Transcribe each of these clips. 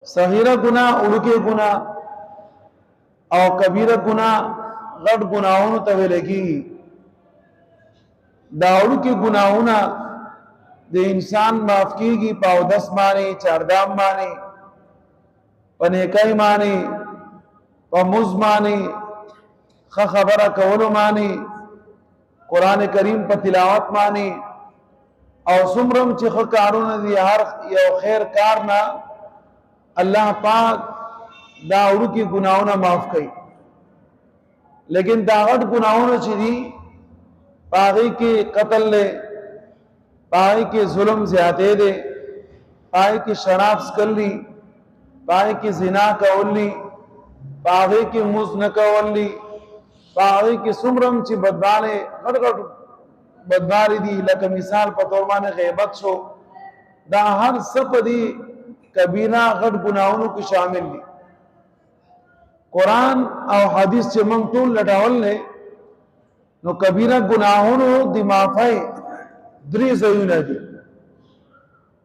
सगीरा गुनाह उड़के गुनाह और कबीरा गुनाह गट गुनाहों तवे लगी दाउड़ के गुनाहों दे इंसान माफ कीगी पाव 10 माने 4 दाम माने पनेकई माने पमुज माने खबरा कवलो माने कुरान करीम पर तिलावत माने और सुमरम चिख कारून दी हर यो खैर कारना अल्लाह पाक दाउड़ की गुनाहों माफ कई लेकिन दागट गुनाहों चिदी पागी के कत्ल ले पाई के जुल्म ज्यादे दे पाई की शराब स्कल्ली पाई की जिना कवली पागी की मुज न कवली पागी की सुमरम ची बदबाले गट बदबारी दी लक मिसाल पतोरमाने गैबत छो दा हर सपदी कबीरा गट गुनाहों को शामिल ली कुरान और हदीस से मंगतूल लटावल ने नो कबीरा गुनाहों दिमाफाई द्री ज़यून दी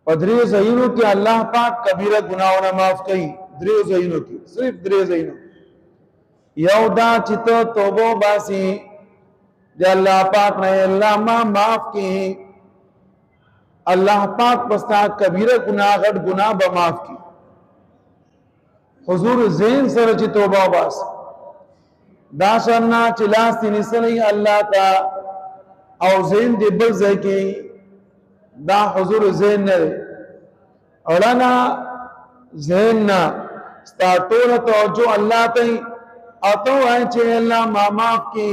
पदरी ज़यूनों के अल्लाह पाक कबीरा गुनाहों माफ कई द्री ज़यूनों की सिर्फ द्री ज़यूनों यौदा चितो तोबो बासी जे अल्लाह पाक ने अल्लाह माफ की अल्लाह पाक पस्ता कबीरा गुनाह गट गुनाह बमाफ की हुजूर ज़ेन सर ची तोबा बास दाशरना चिलास तिनिसली अल्लाह ता और ज़ेन दिब्बल ज़की दा हुजूर ज़ेन ने औलाना ज़ेन ना स्टार्टोर तो जो अल्लाह तई अतो है चे अल्लाह माफ की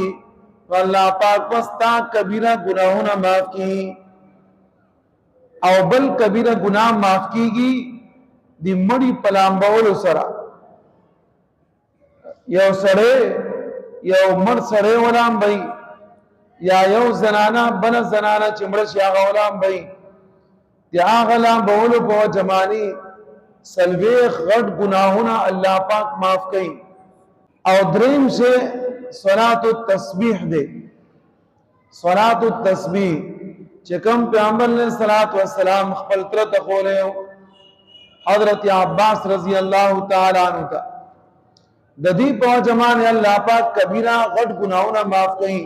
अल्लाह पाक पस्ता कबीरा गुनाहों ना माफ की और बल कबीरा गुनाह माफ कीगी दी मड़ी पलाम्बावल सरा यो सड़े यो मर सड़े वलाम भाई या यो जनाना बन जनाना चिमड़स या गलाम भाई या गलाम बोलो पो जमानी सलवेख गट गुनाहों ना अल्लाह पाक माफ कई और द्रीम से सलात तस्बीह दे सलात तस्बीह चिकम पैगंबर ने सलात व सलाम खपल तरत खोले हजरत अब्बास रजी अल्लाह तआला अन्हु का ददी पौ जमान अल्लाह पाक कबीरा गट गुनाहों ना माफ कई